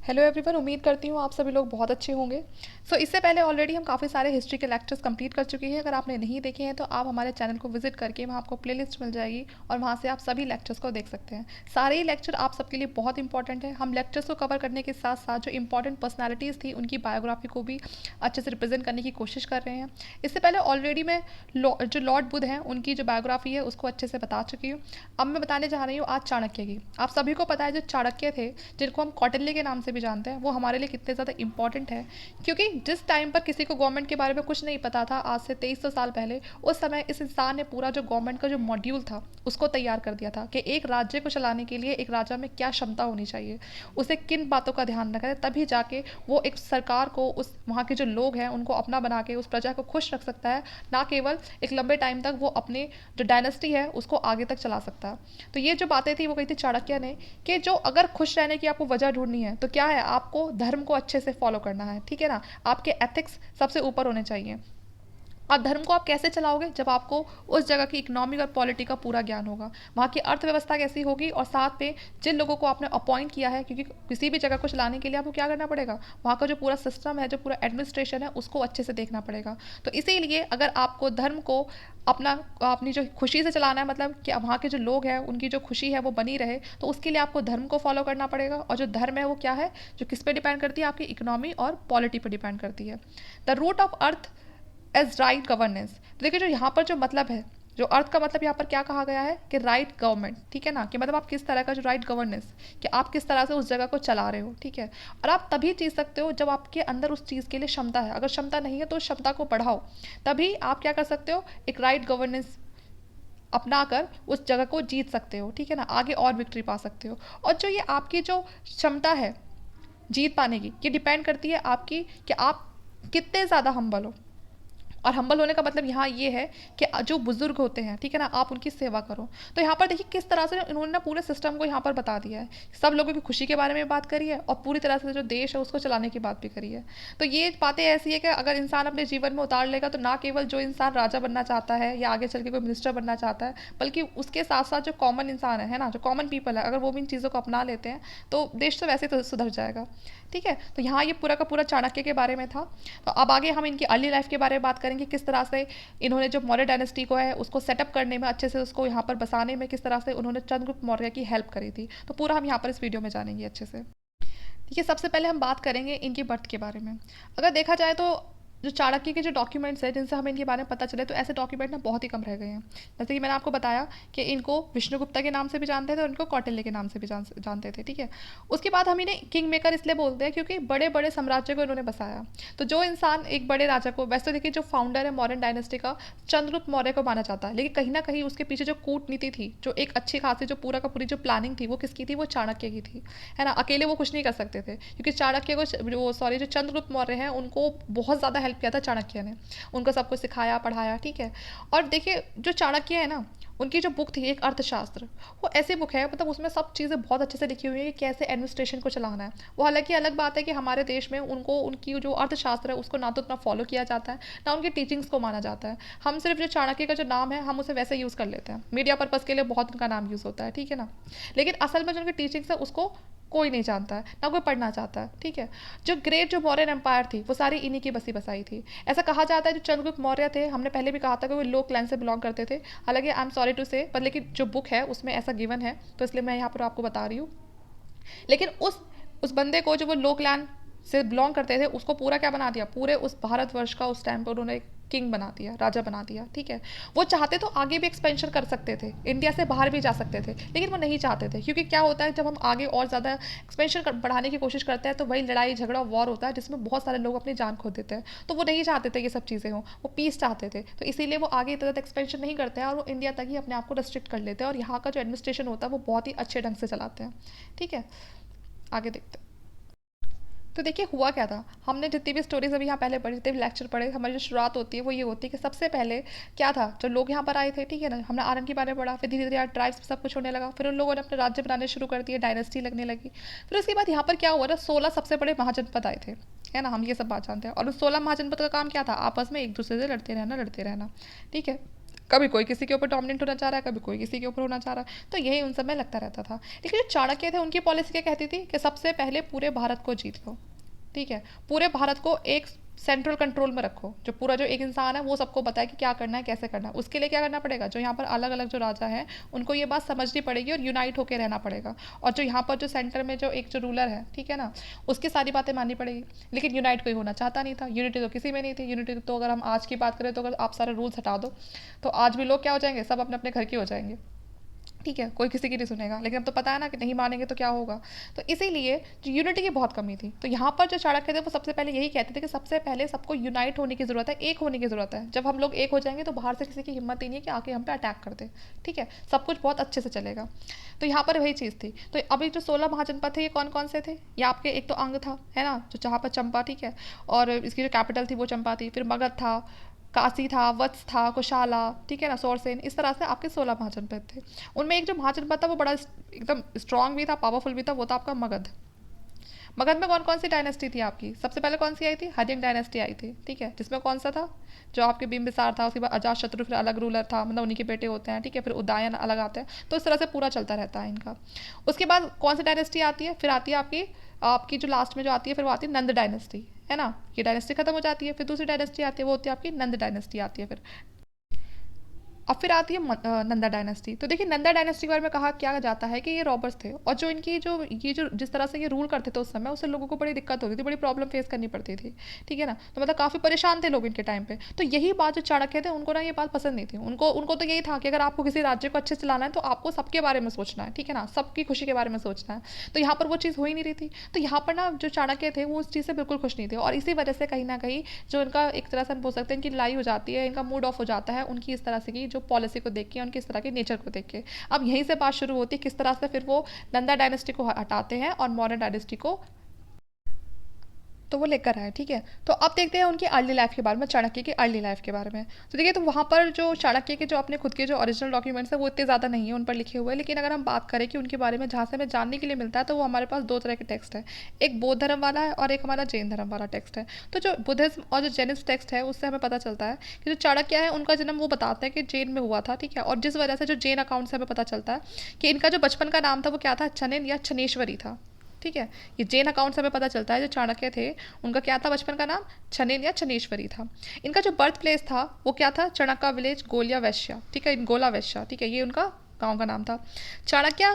Hello everyone, उम्मीद करती हूँ आप सभी लोग बहुत अच्छे होंगे। इससे पहले ऑलरेडी हम काफ़ी सारे हिस्ट्री के लेक्चर्स कंप्लीट कर चुके हैं। अगर आपने नहीं देखे हैं तो आप हमारे चैनल को विजिट करके वहाँ आपको प्लेलिस्ट मिल जाएगी और वहाँ से आप सभी लेक्चर्स को देख सकते हैं। सारे ही लेक्चर आप सबके लिए बहुत इंपॉर्टेंट है। हम लेक्चर्स को कवर करने के साथ साथ जो इंपॉर्टेंट पर्सनैलिटीज़ थी उनकी बायोग्राफी को भी अच्छे से रिप्रेजेंट करने की कोशिश कर रहे हैं। इससे पहले ऑलरेडी मैं जो लॉर्ड बुद्ध हैं उनकी जो बायोग्राफी है उसको अच्छे से बता चुकी हूँ। अब मैं बताने जा रही हूँ आज चाणक्य की। आप सभी को पता है जो चाणक्य थे, जिनको हम कौटिल्य के नाम से भी जानते हैं, वो हमारे लिए कितने ज़्यादा इंपॉर्टेंट है। क्योंकि जिस टाइम पर किसी को गवर्नमेंट के बारे में कुछ नहीं पता था, आज से 2300 साल पहले, उस समय इस इंसान ने पूरा जो गवर्नमेंट का जो मॉड्यूल था उसको तैयार कर दिया था कि एक राज्य को चलाने के लिए एक राजा में क्या क्षमता होनी चाहिए, उसे किन बातों का ध्यान रखना है, तभी जाके वो एक सरकार को, उस वहाँ के जो लोग हैं उनको अपना बना के उस प्रजा को खुश रख सकता है, ना केवल एक लंबे टाइम तक वो अपने जो डायनेस्टी है उसको आगे तक चला सकता है। तो ये जो बातें थी वो कही थी चाणक्य ने कि जो अगर खुश रहने की आपको वजह ढूंढनी है तो क्या है, आपको धर्म को अच्छे से फॉलो करना है, ठीक है ना। आपके एथिक्स सबसे ऊपर होने चाहिए। और धर्म को आप कैसे चलाओगे, जब आपको उस जगह की इकोनॉमिक और पॉलिटी का पूरा ज्ञान होगा, वहाँ की अर्थव्यवस्था कैसी होगी, और साथ में जिन लोगों को आपने अपॉइंट किया है, क्योंकि किसी भी जगह को चलाने के लिए आपको क्या करना पड़ेगा, वहाँ का जो पूरा सिस्टम है, जो पूरा एडमिनिस्ट्रेशन है, उसको अच्छे से देखना पड़ेगा। तो इसीलिए अगर आपको धर्म को अपनी जो खुशी से चलाना है, मतलब कि वहाँ के जो लोग हैं उनकी जो खुशी है वो बनी रहे, तो उसके लिए आपको धर्म को फॉलो करना पड़ेगा। और जो धर्म है वो क्या है, जो किस पे डिपेंड करती है, आपकी इकोनॉमी और पॉलिटी पे डिपेंड करती है। The root of earth as right governance. तो देखिए जो यहाँ पर जो मतलब है, जो अर्थ का मतलब यहाँ पर क्या कहा गया है कि राइट गवर्नमेंट, ठीक है ना, कि मतलब आप किस तरह का जो राइट गवर्नेंस, कि आप किस तरह से उस जगह को चला रहे हो, ठीक है। और आप तभी जीत सकते हो जब आपके अंदर उस चीज़ के लिए क्षमता है। अगर क्षमता नहीं है तो उस क्षमता को बढ़ाओ, तभी आप क्या कर सकते हो, एक राइट गवर्नेंस अपना कर उस जगह को जीत सकते हो, ठीक है ना, आगे और विक्ट्री पा सकते हो। और जो ये आपकी जो क्षमता है जीत पाने की, ये डिपेंड करती है आपकी कि आप कितने ज़्यादा हम्बल हो। और हम्बल होने का मतलब यहाँ ये है कि जो बुजुर्ग होते हैं, ठीक है ना, आप उनकी सेवा करो। तो यहाँ पर देखिए किस तरह से इन्होंने ना पूरे सिस्टम को यहाँ पर बता दिया है। सब लोगों की खुशी के बारे में बात करी है और पूरी तरह से जो देश है उसको चलाने की बात भी करी है। तो ये बातें ऐसी है कि अगर इंसान अपने जीवन में उतार लेगा तो ना केवल जो इंसान राजा बनना चाहता है या आगे चल के कोई मिनिस्टर बनना चाहता है, बल्कि उसके साथ साथ जो कॉमन इंसान है ना, जो कॉमन पीपल है, अगर वो भी इन चीज़ों को अपना लेते हैं तो देश तो वैसे तो सुधर जाएगा, ठीक है। तो यहाँ ये पूरा का पूरा चाणक्य के बारे में था। तो अब आगे हम इनकी अर्ली लाइफ के बारे में बात करेंगे, किस तरह से इन्होंने जो मौर्य डायनेस्टी को है उसको सेटअप करने में, अच्छे से उसको यहाँ पर बसाने में किस तरह से उन्होंने चंद्रगुप्त मौर्य की हेल्प करी थी। तो पूरा हम यहाँ पर इस वीडियो में जानेंगे अच्छे से। देखिए सबसे पहले हम बात करेंगे इनकी बर्थ के बारे में। अगर देखा जाए तो जो चाणक्य के जो डॉक्यूमेंट्स हैं जिनसे हमें इनके बारे में पता चले, तो ऐसे डॉक्यूमेंट ना बहुत ही कम रह गए हैं। जैसे कि मैंने आपको बताया कि इनको विष्णुगुप्ता के नाम से भी जानते थे और इनको कौटिल्य के नाम से भी जानते थे, ठीक है। उसके बाद हम इन्हें किंग मेकर इसलिए बोलते हैं क्योंकि बड़े बड़े साम्राज्य को इन्होंने बसाया। तो जो इंसान एक बड़े राजा को, वैसे तो देखिए जो फाउंडर है मॉडर्न डायनेस्टी का, चंद्रगुप्त मौर्य को माना जाता है, लेकिन कहीं ना कहीं उसके पीछे जो कूटनीति थी, जो एक अच्छी खासी जो पूरा का पूरी जो प्लानिंग थी, वो किसकी थी, वो चाणक्य की थी, है ना। अकेले वो कुछ नहीं कर सकते थे, क्योंकि चाणक्य को जो चंद्रगुप्त मौर्य हैं उनको बहुत ज़्यादा हेल्प किया था चाणक्य ने, उनको सब कुछ सिखाया पढ़ाया, ठीक है। और देखिए जो चाणक्य है ना, उनकी जो बुक थी एक अर्थशास्त्र, वो ऐसी बुक है, मतलब उसमें सब चीज़ें बहुत अच्छे से लिखी हुई है कि कैसे एडमिनिस्ट्रेशन को चलाना है। वो हालांकि अलग बात है कि हमारे देश में उनको उनकी जो अर्थशास्त्र है उसको ना तो उतना फॉलो किया जाता है, ना उनकी टीचिंग्स को माना जाता है। हम सिर्फ जो चाणक्य का जो नाम है हम उसे वैसे यूज़ कर लेते हैं, मीडिया पर्पज़ के लिए बहुत उनका नाम यूज़ होता है, ठीक है ना। लेकिन असल में जो उनकी टीचिंग्स है उसको कोई नहीं जानता है, ना कोई पढ़ना चाहता है, ठीक है। जो ग्रेट जो मौर्यन एम्पायर थी वो सारी इन्हीं की बसी बसाई थी। ऐसा कहा जाता है जो चंद्रगुप्त मौर्य थे, हमने पहले भी कहा था कि वो लो क्लैन से बिलोंग करते थे। हालांकि आई एम सॉरी टू से, पर लेकिन जो बुक है उसमें ऐसा गिवन है, तो इसलिए मैं यहाँ पर आपको बता रही हूँ। लेकिन उस बंदे को जो वो लो क्लैन से बिलोंग करते थे उसको पूरा क्या बना दिया, पूरे उस भारतवर्ष का उस टाइम पर उन्होंने किंग बना दिया, राजा बना दिया, ठीक है। वो चाहते तो आगे भी एक्सपेंशन कर सकते थे, इंडिया से बाहर भी जा सकते थे, लेकिन वो नहीं चाहते थे, क्योंकि क्या होता है जब हम आगे और ज़्यादा एक्सपेंशन बढ़ाने की कोशिश करते हैं तो वही लड़ाई झगड़ा वॉर होता है जिसमें बहुत सारे लोग अपनी जान खो देते हैं। तो वो नहीं चाहते थे ये सब चीज़ें हों, वो पीस चाहते थे, तो इसीलिए वो आगे इतना ज़्यादा एक्सपेंशन नहीं करते हैं और वो इंडिया तक ही अपने आप को रेस्ट्रिक्ट कर लेते हैं, और यहाँ का जो एडमिनिस्ट्रेशन होता है वो बहुत ही अच्छे ढंग से चलाते हैं, ठीक है। आगे देखते हैं। तो देखिए हुआ क्या था, हमने जितनी भी स्टोरीज अभी यहाँ पहले पढ़ी, जितने भी लेक्चर पढ़े, हमारी जो शुरुआत होती है वो ये होती है कि सबसे पहले क्या था, जो लोग यहाँ पर आए थे, ठीक है ना, हमने आर्यन के बारे में पढ़ा, फिर धीरे धीरे यार ट्राइब्स सब कुछ होने लगा, फिर उन लोगों ने अपने राज्य बनाने शुरू कर दिए, डायनेस्टी लगने लगी। फिर उसके बाद यहाँ पर क्या हुआ ना, 16 सबसे बड़े महाजनपद आए थे, है ना, हम ये सब बात जानते हैं। और उन 16 महाजनपद का काम क्या था, आपस में एक दूसरे से लड़ते रहना, ठीक है। कभी कोई किसी के ऊपर डोमिनेंट होना चाह रहा है, कभी कोई किसी के ऊपर होना चाह रहा है, तो यही उन सब में लगता रहता था। लेकिन जो चाणक्य थे उनकी पॉलिसी क्या कहती थी कि सबसे पहले पूरे भारत को जीत लो, ठीक है, पूरे भारत को एक सेंट्रल कंट्रोल में रखो, जो पूरा जो एक इंसान है वो सबको बताए कि क्या करना है कैसे करना है। उसके लिए क्या करना पड़ेगा, जो यहाँ पर अलग अलग जो राजा हैं उनको ये बात समझनी पड़ेगी और यूनाइट होकर रहना पड़ेगा, और जो यहाँ पर जो सेंटर में जो एक जो रूलर है, ठीक है ना, उसकी सारी बातें माननी पड़ेगी। लेकिन यूनाइट कोई होना चाहता नहीं था, यूनिटी तो किसी में नहीं थी। यूनिटी तो अगर हम आज की बात करें तो अगर आप सारे रूल्स हटा दो तो आज भी लोग क्या हो जाएंगे, सब अपने अपने घर के हो जाएंगे, ठीक है, कोई किसी की नहीं सुनेगा। लेकिन अब तो पता है ना कि नहीं मानेंगे तो क्या होगा। तो इसीलिए जो यूनिटी की बहुत कमी थी, तो यहाँ पर जो चाणक्य थे वो सबसे पहले यही कहते थे कि सबसे पहले सबको यूनाइट होने की ज़रूरत है, एक होने की ज़रूरत है। जब हम लोग एक हो जाएंगे तो बाहर से किसी की हिम्मत ही नहीं है कि आके हम पे अटैक कर दे, ठीक है, सब कुछ बहुत अच्छे से चलेगा। तो यहाँ पर वही चीज़ थी। तो अभी जो 16 महाजनपद थे ये कौन कौन से थे, ये आपके एक तो अंग था, है ना, जो जहाँ पर चंपा, ठीक है, और इसकी जो कैपिटल थी वो चंपा थी, फिर मगध था, काशी था, वत्स था, कुशाला, ठीक है ना, सौरसेन, इस तरह से आपके 16 महाजनपद थे। उनमें एक जो महाजनपद था वो बड़ा एकदम स्ट्रांग भी था, पावरफुल भी था, वो था आपका मगध। मगध में कौन कौन सी डायनेस्टी थी आपकी, सबसे पहले कौन सी आई थी, हर्यंक डायनेस्टी आई थी, ठीक है, जिसमें कौन सा था, जो आपके बिंबिसार था, उसके बाद अजातशत्रु फिर अलग रूलर था, मतलब उन्हीं के बेटे होते हैं, ठीक है, फिर उदयन अलग आते हैं, तो इस तरह से पूरा चलता रहता है इनका। उसके बाद कौन सी डायनेस्टी आती है, फिर आती है आपकी आपकी जो लास्ट में जो आती है फिर वो आती है नंद डायनेस्टी, है ना, ये डायनेस्टी खत्म हो जाती है, फिर दूसरी डायनेस्टी आती है, वो होती है आपकी नंद डायनेस्टी आती है फिर। अब फिर आती है नंदा डायनेस्टी। तो देखिए नंदा डायनेस्टी के बारे में कहा क्या जाता है कि ये रॉबर्स थे, और जो इनकी जो ये जो जिस तरह से ये रूल करते थे उस समय, उससे लोगों को बड़ी दिक्कत होती थी, बड़ी प्रॉब्लम फेस करनी पड़ती थी, ठीक है ना, तो मतलब काफ़ी परेशान थे लोग इनके टाइम पे। तो यही बात जो चाणक्य थे उनको ना ये बात पसंद नहीं थी, उनको उनको तो यही था कि अगर आपको किसी राज्य को अच्छे से चलाना है तो आपको सबके बारे में सोचना है, ठीक है ना, सबकी खुशी के बारे में सोचना है। तो यहाँ पर वो चीज़ हो ही नहीं रही थी। तो यहाँ पर ना जो चाणक्य थे वो उस चीज़ से बिल्कुल खुश नहीं थे, और इसी वजह से कहीं ना कहीं जो इनका एक तरह से हम बोल सकते हैं इनकी लड़ाई हो जाती है, इनका मूड ऑफ हो जाता है उनकी इस तरह से की जो पॉलिसी को देख के, उनकी इस तरह के नेचर को देख के। अब यहीं से बात शुरू होती है किस तरह से फिर वो नंदा डायनेस्टी को हटाते हैं और मौर्य डायनेस्टी को तो वो लेकर आए, ठीक है। तो अब देखते हैं उनकी अर्ली लाइफ के बारे में, चाणक्य की अर्ली लाइफ के बारे में। तो देखिए तो वहाँ पर जो चाणक्य के जो अपने खुद के जो ओरिजिनल डॉक्यूमेंट्स हैं वो इतने ज़्यादा नहीं है उन पर लिखे हुए, लेकिन अगर हम बात करें कि उनके बारे में जहाँ से हमें जानने के लिए मिलता है तो वो हमारे पास दो तरह के टेक्स्ट है, एक बौद्ध धर्म वाला है और एक हमारा जैन धर्म वाला टेक्स्ट है। तो जो बुद्धिज्म और जो जैनिस्ट टेक्स्ट है उससे हमें पता चलता है कि जो चाणक्य है उनका जन्म वो बताते हैं कि जैन में हुआ था, ठीक है, और जिस वजह से जो जैन अकाउंट से हमें पता चलता है कि इनका जो बचपन का नाम था वो क्या था, चनिन या चनेश्वरी था, ठीक है। ये जैन अकाउंट से हमें पता चलता है जो चाणक्य थे उनका क्या था बचपन का नाम, छनेन या छनेश्वरी था। इनका जो बर्थ प्लेस था वो क्या था, चणक्का विलेज गोलिया वैश्या, ठीक है, गोला वैश्या, ठीक है, ये उनका गांव का नाम था। Chanakya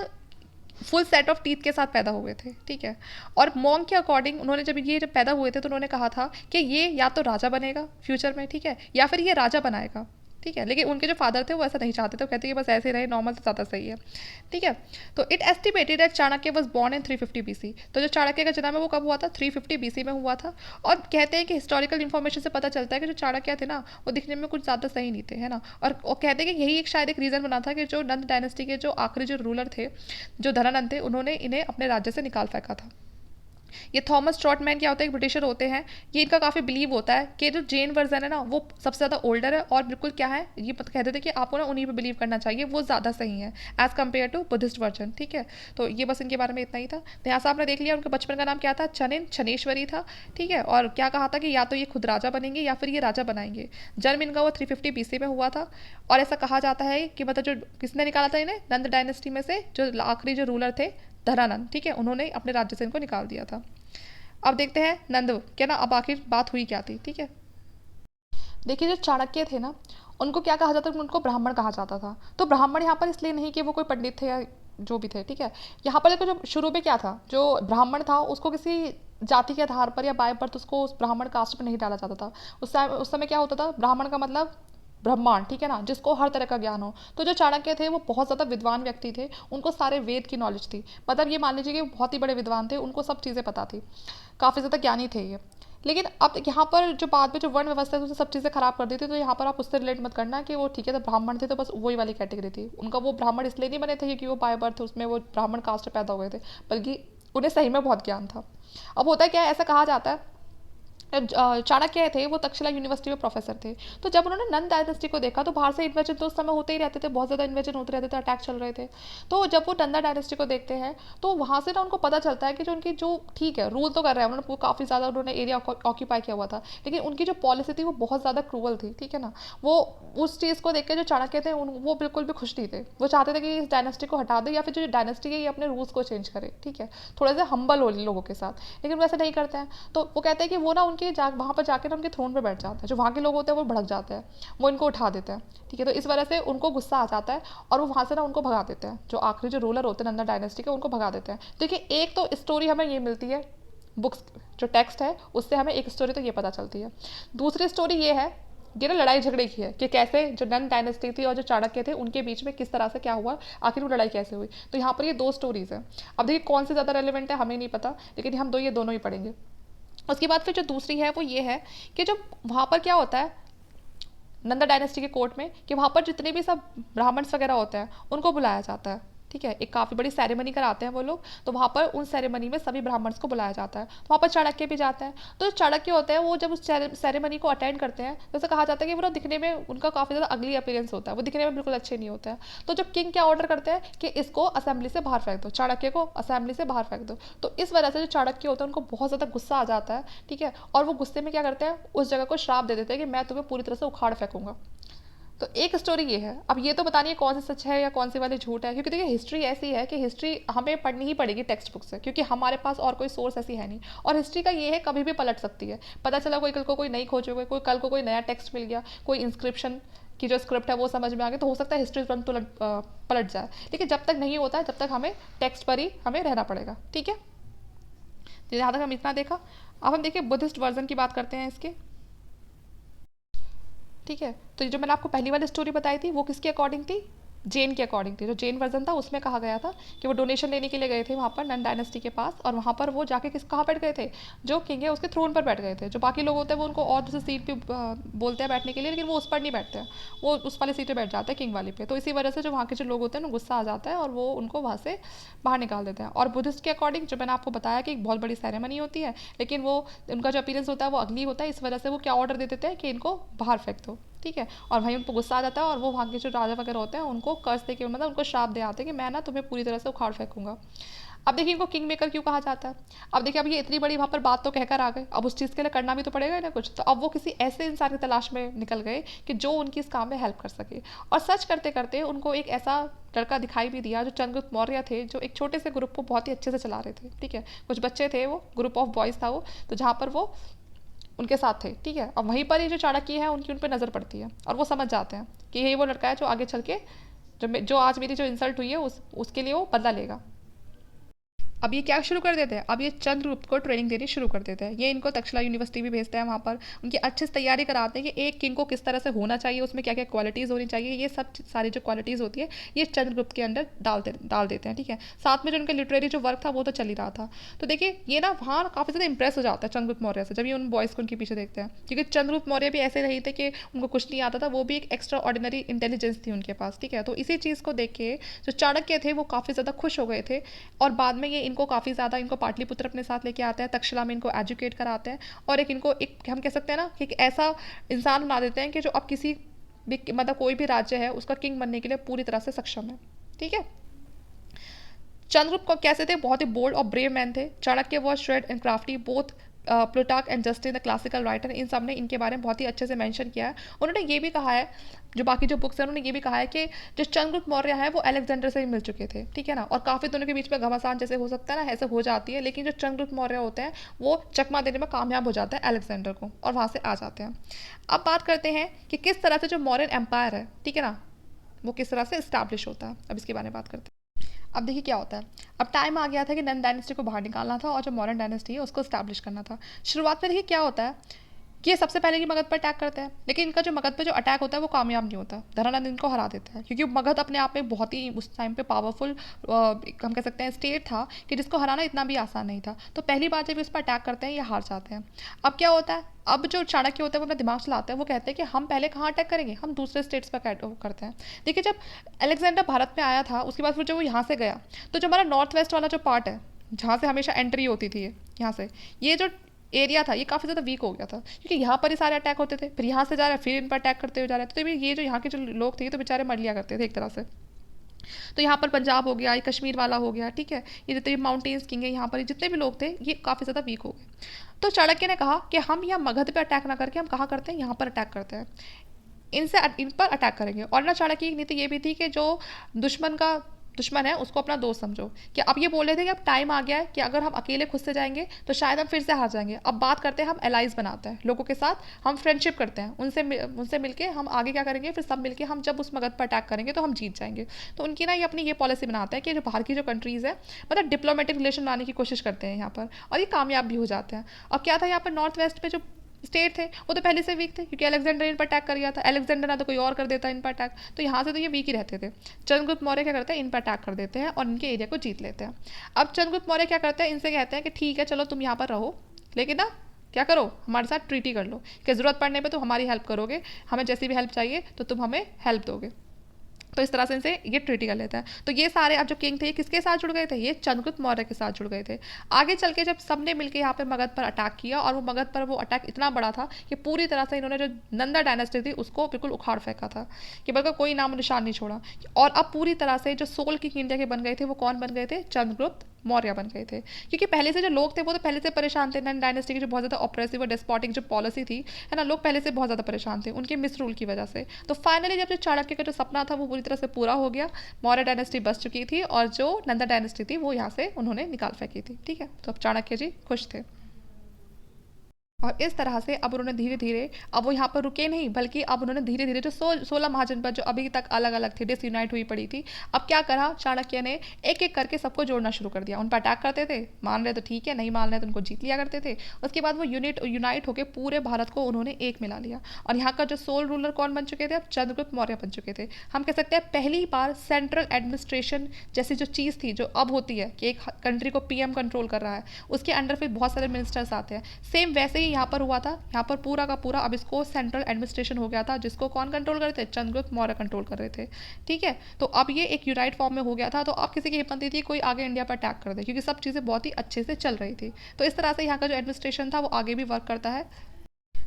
full set of teeth के साथ पैदा हुए थे, ठीक है, और मॉन्ग के अकॉर्डिंग उन्होंने जब पैदा हुए थे तो उन्होंने कहा था कि ये या तो राजा बनेगा फ्यूचर में, ठीक है, या फिर ये राजा बनाएगा, ठीक है। लेकिन उनके जो फादर थे वो ऐसा नहीं चाहते थे, वो कहते कि बस ऐसे रहे नॉर्मल से ज़्यादा सही है, ठीक है। तो it estimated that Chanakya was born in 350 BC। तो जो चाणक्य का जन्म है वो कब हुआ था, 350 BC में हुआ था। और कहते हैं कि हिस्टोरिकल इन्फॉर्मेशन से पता चलता है कि जो चाणक्य थे ना वो दिखने में कुछ ज़्यादा सही नहीं थे, है ना, और कहते हैं कि यही एक शायद एक रीज़न बना था कि जो नंद डायनेस्टी के जो आखिरी जो रूलर थे जो धनानंद थे उन्होंने इन्हें अपने राज्य से निकाल फेंका था। ये थॉमस ट्रॉटमैन क्या होता है, एक ब्रिटिशर होते हैं, ये इनका काफ़ी बिलीव होता है कि जो जैन वर्जन है ना वो सबसे ज़्यादा ओल्डर है और बिल्कुल क्या है, ये कहते थे कि आपको ना उन्हीं पे बिलीव करना चाहिए, वो ज़्यादा सही है as compare to Buddhist version, ठीक है। तो ये बस इनके बारे में इतना ही था। तो यहाँ से आपने देख लिया उनके बचपन का नाम क्या था, चनिन छनेश्वरी था, ठीक है, और क्या कहा था कि या तो ये खुद राजा बनेंगे या फिर ये राजा बनाएंगे। जन्म इनका वो 350 BC में हुआ था, और ऐसा कहा जाता है कि मतलब जो किसने निकाला था इन्हें, नंद डायनेस्टी में से जो आखिरी जो रूलर थे धनानंद, ठीक है, उन्होंने अपने राज्य से इनको निकाल दिया था। अब देखते हैं नंद क्या ना, अब आखिर बात हुई क्या थी, ठीक है। देखिए जो चाणक्य थे ना उनको क्या कहा जाता था, उनको ब्राह्मण कहा जाता था। तो ब्राह्मण यहाँ पर इसलिए नहीं कि वो कोई पंडित थे या जो भी थे, ठीक है। यहाँ पर देखो जो शुरू में क्या था, जो ब्राह्मण था उसको किसी जाति के आधार पर या बाय बर्थ उसको उस ब्राह्मण कास्ट में नहीं डाला जाता था। उस समय क्या होता था, ब्राह्मण का मतलब ब्रह्मांड, ठीक है ना, जिसको हर तरह का ज्ञान हो। तो जो चाणक्य थे वो बहुत ज़्यादा विद्वान व्यक्ति थे, उनको सारे वेद की नॉलेज थी, मतलब ये मान लीजिए कि बहुत ही बड़े विद्वान थे, उनको सब चीज़ें पता थी, काफ़ी ज़्यादा ज्ञानी थे ये। लेकिन अब यहाँ पर जो बाद में जो वर्ण व्यवस्था है उसने सब चीज़ें खराब कर दी थी। तो यहाँ पर आप उससे रिलेट मत करना कि वो ठीक है तो ब्राह्मण थे तो बस वही वाली कैटेगरी थी उनका, वो ब्राह्मण इसलिए नहीं बने थे क्योंकि वो बाय बर्थ उसमें वो ब्राह्मण कास्ट पैदा हुए थे, बल्कि उन्हें सही में बहुत ज्ञान था। अब होता है क्या है, ऐसा कहा जाता है चाणक्य थे वो तक्षशिला यूनिवर्सिटी में प्रोफेसर थे। तो जब उन्होंने नंद डायनेस्टी को देखा तो बाहर से इन्वेजन तो उस समय होते ही रहते थे, बहुत ज़्यादा इन्वेजन होते रहते थे, अटैक चल रहे थे। तो जब वो नंदा डायनेस्टी को देखते हैं तो वहाँ से ना उनको पता चलता है कि जो उनकी जो ठीक है रूल तो कर रहे हैं उन्होंने, काफ़ी ज़्यादा उन्होंने एरिया ऑक्यूपाई किया हुआ था, लेकिन उनकी जो पॉलिसी थी वो बहुत ज़्यादा क्रूअल थी, ठीक है ना। वो उस चीज़ को देख के जो चाणक्य थे वो बिल्कुल भी खुश नहीं थे। वो चाहते थे कि इस डायनेस्टी को हटा दे या फिर जो डायनेस्टी है ये अपने रूल्स को चेंज करे, ठीक है, थोड़ा सा हम्बल हो लोगों के साथ, लेकिन वैसे नहीं करते हैं। तो वो कहते हैं कि वो ना उनके वहाँ पर जाकर ना उनके थ्रोन पर बैठ जाते हैं, जो वहाँ के लोग होते हैं वो भड़क जाते हैं, वो इनको उठा देते हैं, ठीक है। तो इस वजह से उनको गुस्सा आ जाता है और वो वहाँ से ना उनको भगा देते हैं, जो आखिरी जो रूलर होते हैं नंदा डायनेस्टी के उनको भगा देते हैं। देखिए एक तो स्टोरी हमें ये मिलती है बुक्स, जो टेक्स्ट है उससे हमें एक स्टोरी तो ये पता चलती है। दूसरी स्टोरी ये है, ये ना लड़ाई झगड़े की है कि कैसे जो नंद डायनेस्टी थी और जो चाणक्य थे उनके बीच में किस तरह से क्या हुआ, आखिर वो लड़ाई कैसे हुई। तो यहाँ पर ये दो स्टोरीज हैं। अब देखिए कौन सी ज़्यादा रेलिवेंट है हमें नहीं पता, लेकिन हम ये दोनों ही पढ़ेंगे। उसके बाद फिर जो दूसरी है वो ये है कि जो वहाँ पर क्या होता है नंदा डायनेस्टी के कोर्ट में, कि वहाँ पर जितने भी सब ब्राह्मण्स वगैरह होते हैं उनको बुलाया जाता है, ठीक है। एक काफ़ी बड़ी सेरेमनी कराते हैं वो लोग, तो वहाँ पर उन सेरेमनी में सभी ब्राह्मण्स को बुलाया जाता है, तो वहाँ पर चाणक्य भी जाते हैं। तो जो चाणक्य होते हैं वो जब उस सेरेमनी को अटेंड करते हैं, जैसे कहा जाता है कि वो दिखने में उनका काफ़ी ज़्यादा अगली अपीयरेंस होता है, वो दिखने में बिल्कुल अच्छे नहीं होते हैं। तो जब किंग क्या ऑर्डर करते हैं कि इसको असेंबली से बाहर फेंक दो, चाणक्य को असेंबली से बाहर फेंक दो। तो इस वजह से जो चाणक्य होते हैं उनको बहुत ज़्यादा गुस्सा आ जाता है, ठीक है, और वो गुस्से में क्या करते हैं उस जगह को श्राप दे देते हैं कि मैं तुम्हें पूरी तरह से उखाड़ फेंकूंगा। तो एक स्टोरी ये है। अब ये तो बतानिए कौन सी सच है या कौन सी वाली झूठ है, क्योंकि देखिए हिस्ट्री ऐसी है कि हिस्ट्री हमें पढ़नी ही पड़ेगी टेक्स्ट बुक से, क्योंकि हमारे पास और कोई सोर्स ऐसी है नहीं। और हिस्ट्री का ये है कभी भी पलट सकती है, पता चला कोई कल को कोई नई खोज हो गई, कोई कल को कोई नया टेक्स्ट मिल गया, कोई इंस्क्रिप्शन की जो स्क्रिप्ट है वो समझ में आ गई, तो हो सकता है हिस्ट्री तुरंत पलट जाए। लेकिन जब तक नहीं होता है जब तक हमें टेक्स्ट पर ही हमें रहना पड़ेगा, ठीक है। तो यहाँ तक हम इतना देखा। अब हम देखिए बुद्धिस्ट वर्जन की बात करते हैं इसके, ठीक है। तो जो मैंने आपको पहली वाली स्टोरी बताई थी वो किसके अकॉर्डिंग थी, जैन के अकॉर्डिंग थी। जो जैन वर्जन था उसमें कहा गया था कि वो डोनेशन लेने के लिए गए थे वहाँ पर नन डायनेस्टी के पास, और वहाँ पर वो जाके कहाँ बैठ गए थे, जो किंग है उसके थ्रोन पर बैठ गए थे। जो बाकी लोग होते हैं वो उनको और दूसरी सीट पे बोलते हैं बैठने के लिए, लेकिन वो उस पर नहीं बैठते हैं, वो उस वाली सीट पर बैठ जाते हैं किंग वाली पे। तो इसी वजह से जो वहाँ के जो लोग होते हैं ना गुस्सा आ जाता है और वो उनको वहाँ से बाहर निकाल देते हैं। और बुद्धिस्ट के अकॉर्डिंग जो मैंने आपको बताया कि एक बहुत बड़ी सेरेमनी होती है, लेकिन वो उनका जो अपीयरेंस होता है वो अगली होता है, इस वजह से वो क्या ऑर्डर दे देते हैं कि इनको बाहर फेंक दो, ठीक है। और वहीं उनको गुस्सा आ जाता है और वो वहाँ के जो राजा वगैरह होते हैं उनको कर्ज दे के, मतलब उनको श्राप दे आते हैं कि मैं ना तुम्हें पूरी तरह से उखाड़ फेंकूंगा। अब देखिए इनको किंग मेकर क्यों कहा जाता है। अब देखिए अब ये इतनी बड़ी वहाँ पर बात तो कहकर आ गए, अब उस चीज़ के लिए करना भी तो पड़ेगा ना कुछ। तो अब वो किसी ऐसे इंसान की तलाश में निकल गए कि जो उनकी इस काम में हेल्प कर सके। और सर्च करते करते उनको एक ऐसा लड़का दिखाई भी दिया जो चंद्रगुप्त मौर्य थे, जो एक छोटे से ग्रुप को बहुत ही अच्छे से चला रहे थे, ठीक है। कुछ बच्चे थे, वो ग्रुप ऑफ बॉयज़ था वो, तो जहाँ पर वो उनके साथ थे, ठीक है। अब वहीं पर ही जो चाणक्य है उनकी उन पर नज़र पड़ती है और वो समझ जाते हैं कि यही वो लड़का है जो आगे चल के जो आज मेरी जो इंसल्ट हुई है उसके लिए वो बदला लेगा। अब ये क्या शुरू कर देते हैं, अब ये चंद्रगुप्त को ट्रेनिंग देनी शुरू कर देते हैं। ये इनको तक्षशिला यूनिवर्सिटी भी भेजते हैं, वहाँ पर उनकी अच्छे से तैयारी कराते हैं कि एक किंग को किस तरह से होना चाहिए, उसमें क्या क्या क्वालिटीज़ होनी चाहिए, ये सब सारी जो क्वालिटीज़ होती है ये चंद्रगुप्त के अंदर डाल देते हैं, ठीक है। साथ में जो उनका लिटरेरी जो वर्क था वो तो चल ही रहा था। तो देखिए ये ना वहाँ काफ़ी ज़्यादा इंप्रेस हो जाता है चंद्रगुप्त मौर्य से, जब ये उन बॉयज़ को उनके पीछे देखते हैं, क्योंकि चंद्रगुप्त मौर्य भी ऐसे नहीं थे कि उनको कुछ नहीं आता था, वो भी एक एक्स्ट्रा ऑर्डिनरी इंटेलिजेंस थी उनके पास, ठीक है। तो इसी चीज़ को देख के जो चाणक्य थे वो काफ़ी ज़्यादा खुश हो गए थे, और बाद में ये इनको काफ़ी ज़्यादा इनको पाटलिपुत्र अपने साथ लेके आते हैं, तक्षशिला में इनको एजुकेट कराते हैं, और एक इनको एक हम कह सकते हैं ना कि एक ऐसा इंसान बना देते हैं कि जो अब किसी भी मतलब कोई भी राज्य है उसका किंग बनने के लिए पूरी तरह से सक्षम है, ठीक है। चंद्रगुप्त को कैसे थे, बहुत ही बोल्ड और ब्रेव मैन थे। Chanakya was shrewd and crafty, both Plutarch and Justin the classical writer, इन सब ने इनके बारे में बहुत ही अच्छे से मेंशन किया है। उन्होंने ये भी कहा है, जो बाकी जो बुक्स हैं उन्होंने ये भी कहा है कि जो चंद्रगुप्त मौर्य है वो अलेक्जेंडर से ही मिल चुके थे, ठीक है ना। और काफ़ी दोनों के बीच में घमासान जैसे हो सकता है ना, ऐसे हो जाती है, लेकिन जो चंद्रगुप्त मौर्य होते हैं वो चकमा देने में कामयाब हो जाता है अलेक्जेंडर को, और वहाँ से आ जाते हैं। अब बात करते हैं कि किस तरह से जो मौर्यन एम्पायर है, ठीक है ना, वो किस तरह से इस्टेब्लिश होता है। अब इसके बारे में बात करते हैं। अब देखिए क्या होता है, अब टाइम आ गया था कि नंद डायनेस्टी को बाहर निकालना था और जो मॉडर्न डायनेस्टी है उसको स्टैब्लिश करना था। शुरुआत में देखिए क्या होता है कि ये सबसे पहले ही मगध पर अटैक करते हैं, लेकिन इनका जो मगध पे जो अटैक होता है वो कामयाब नहीं होता। धनानंद इनको हरा देता है, क्योंकि मगध अपने आप में बहुत ही उस टाइम पे पावरफुल हम कह सकते हैं स्टेट था, कि जिसको हराना इतना भी आसान नहीं था। तो पहली बार जब इस पर अटैक करते हैं ये हार जाते हैं। अब क्या होता है, अब जो चाणक्य होता है वो अपना दिमाग चलाते हैं, वो कहते हैं कि हम पहले कहाँ अटैक करेंगे, हम दूसरे स्टेट्स पर करते हैं। देखिए जब अलेक्जेंडर भारत में आया था उसके बाद फिर जब वो यहाँ से गया, तो जो हमारा नॉर्थ वेस्ट वाला जो पार्ट है जहाँ से हमेशा एंट्री होती थी यहाँ से, ये जो एरिया था ये काफ़ी ज़्यादा वीक हो गया था, क्योंकि यहाँ पर ही सारे अटैक होते थे, फिर यहाँ से जा रहे हैं फिर इन पर अटैक करते हुए जा रहे थे, तो ये जो यहाँ के जो लोग थे ये तो बेचारे मर लिया करते थे एक तरह से। तो यहाँ पर पंजाब हो गया, ये कश्मीर वाला हो गया, ठीक है, ये जितने भी माउंटेन्स किंग है यहाँ पर जितने भी लोग थे ये काफ़ी ज़्यादा वीक हो गए। तो चाणक्य ने कहा कि हम यहाँ मगध पे अटैक ना करके हम कहाँ करते हैं, यहाँ पर अटैक करते हैं, इनसे इन पर अटैक करेंगे। और ना चाणक्य की नीति ये भी थी कि जो दुश्मन है उसको अपना दोस्त समझो, कि अब ये बोल रहे थे कि अब टाइम आ गया है कि अगर हम अकेले खुद से जाएंगे तो शायद हम फिर से हार जाएंगे, अब बात करते हैं हम एलाइज बनाते हैं लोगों के साथ, हम फ्रेंडशिप करते हैं उनसे मिलके हम आगे क्या करेंगे, फिर सब मिलके हम जब उस मगध पर अटैक करेंगे तो हम जीत जाएंगे। तो उनकी ना ये अपनी ये पॉलिसी बनाते हैं कि जो बाहर की जो कंट्रीज़ है मतलब डिप्लोमेटिक रिलेशन लाने की कोशिश करते हैं यहाँ पर, और ये कामयाब भी हो जाते हैं। अब क्या था यहाँ पर नॉर्थ वेस्ट पे जो स्टेट थे वो तो पहले से वीक थे, क्योंकि अलेक्जेंडर इन पर अटैक कर गया था, अलेक्जेंडर ना तो कोई और कर देता इन पर अटैक, तो यहाँ से तो ये वीक ही रहते थे। चंद्रगुप्त मौर्य क्या करते हैं, इन पर अटैक कर देते हैं और इनके एरिया को जीत लेते हैं। अब चंद्रगुप्त मौर्य क्या करते हैं, इनसे कहते हैं कि ठीक है चलो तुम यहाँ पर रहो, लेकिन ना क्या करो, हमारे साथ ट्रीटी कर लो कि ज़रूरत पड़ने पर तुम हमारी हेल्प करोगे, हमें जैसी भी हेल्प चाहिए तो तुम हमें हेल्प दोगे। तो इस तरह से इनसे ये ट्रीटी कर लेता है। तो ये सारे अब जो किंग थे ये किसके साथ जुड़ गए थे, ये चंद्रगुप्त मौर्य के साथ जुड़ गए थे। आगे चल के जब सबने मिलकर यहाँ पे मगध पर अटैक किया, और वो मगध पर वो अटैक इतना बड़ा था कि पूरी तरह से इन्होंने जो नंदा डायनेस्टी थी उसको बिल्कुल उखाड़ फेंका था, कि बल्कि कोई नाम निशान नहीं छोड़ा। और अब पूरी तरह से जो सोल किंग इंडिया के बन गए थे वो कौन बन गए थे, चंद्रगुप्त मौर्य बन गए थे। क्योंकि पहले से जो लोग थे वो तो पहले से परेशान थे, नन डायनेस्टी की जो बहुत ज़्यादा ऑपरेसिव और डेस्पोटिक जो पॉलिसी थी है ना, लोग पहले से बहुत ज़्यादा परेशान थे उनके मिस रूल की वजह से। तो फाइनली जब जो चाणक्य का जो सपना था वो पूरी तरह से पूरा हो गया, मौर्य डायनेस्टी बच चुकी थी और जो नंदा डायनेस्टी थी वो यहाँ से उन्होंने निकाल फेंकी थी। ठीक है, तो अब चाणक्य जी खुश थे। और इस तरह से अब उन्होंने धीरे धीरे, अब वो यहाँ पर रुके नहीं, बल्कि अब उन्होंने धीरे धीरे जो 16 महाजनपद जो अभी तक अलग अलग थे, डिसयूनाइट हुई पड़ी थी, अब क्या करा चाणक्य ने, एक एक करके सबको जोड़ना शुरू कर दिया। उन पर अटैक करते थे, मान रहे तो ठीक है, नहीं मान रहे तो उनको जीत लिया करते थे। उसके बाद वो यूनाइट होकर पूरे भारत को उन्होंने एक मिला लिया। और यहाँ का जो सोल रूलर कौन बन चुके थे, अब चंद्रगुप्त मौर्य बन चुके थे। हम कह सकते हैं पहली बार सेंट्रल एडमिनिस्ट्रेशन जैसी जो चीज़ थी जो अब होती है कि एक कंट्री को पीएम कंट्रोल कर रहा है, उसके अंडर फिर बहुत सारे मिनिस्टर्स आते हैं, सेम वैसे ही यहाँ पर हुआ था। यहाँ पर पूरा का पूरा अब इसको सेंट्रल एडमिनिस्ट्रेशन हो गया था, जिसको कौन कंट्रोल कर रहे थे, चंद्रगुप्त मौर्य कंट्रोल कर रहे थे। ठीक है, तो अब ये एक यूनाइट फॉर्म में हो गया था। तो अब किसी की हिम्मत नहीं थी कोई आगे इंडिया पर अटैक कर दे, क्योंकि सब चीज़ें बहुत ही अच्छे से चल रही थी। तो इस तरह से यहाँ का जो एडमिनिस्ट्रेशन था वो आगे भी वर्क करता है।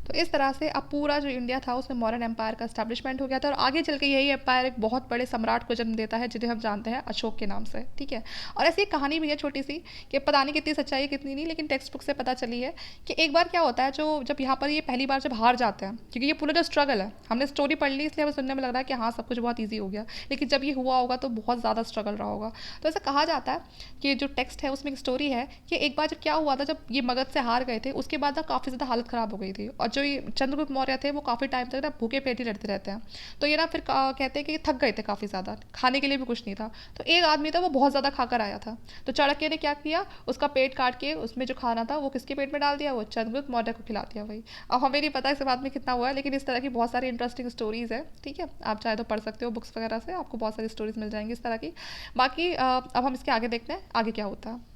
तो इस तरह से अब पूरा जो इंडिया था उसमें मॉडर्न एम्पायर का स्टैब्लिशमेंट हो गया था, और आगे चल के यही एम्पायर एक बहुत बड़े सम्राट को जन्म देता है जिन्हें हम जानते हैं अशोक के नाम से। ठीक है, और ऐसी एक कहानी भी है छोटी सी, कि पता नहीं कितनी सच्चाई है कितनी नहीं, लेकिन टेक्स्ट बुक से पता चली है कि एक बार क्या होता है, जो जब यहाँ पर ये पहली बार जब हार जाते हैं, क्योंकि ये पूरा जो स्ट्रगल है हमने स्टोरी पढ़ ली इसलिए हमें सुनने में लग रहा है कि हाँ सब कुछ बहुत ईजी हो गया, लेकिन जब ये हुआ होगा तो बहुत ज़्यादा स्ट्रगल रहा होगा। तो ऐसा कहा जाता है कि जो टेक्स्ट है उसमें एक स्टोरी है कि एक बार जब क्या हुआ था, जब ये मगध से हार गए थे उसके बाद ना काफ़ी ज़्यादा हालत ख़राब हो गई थी, और जो ये चंद्रगुप्त मौर्य थे वो काफ़ी टाइम तक ना भूखे पेट ही लड़ते रहते हैं। तो ये ना फिर कहते हैं कि थक गए थे काफ़ी ज़्यादा, खाने के लिए भी कुछ नहीं था। तो एक आदमी था वो बहुत ज़्यादा खाकर आया था, तो चाणक्य ने क्या किया, उसका पेट काट के उसमें जो खाना था वो किसके पेट में डाल दिया, वो चंद्रगुप्त मौर्य को खिला दिया भाई। अब हमें नहीं पता इस बात में कितना हुआ है, लेकिन इस तरह की बहुत सारी इंटरेस्टिंग स्टोरीज़ है। ठीक है, आप चाहे तो पढ़ सकते हो बुक्स वगैरह से, आपको बहुत सारी स्टोरीज मिल जाएंगी इस तरह की। बाकी अब हम इसके आगे देखते हैं आगे क्या होता है।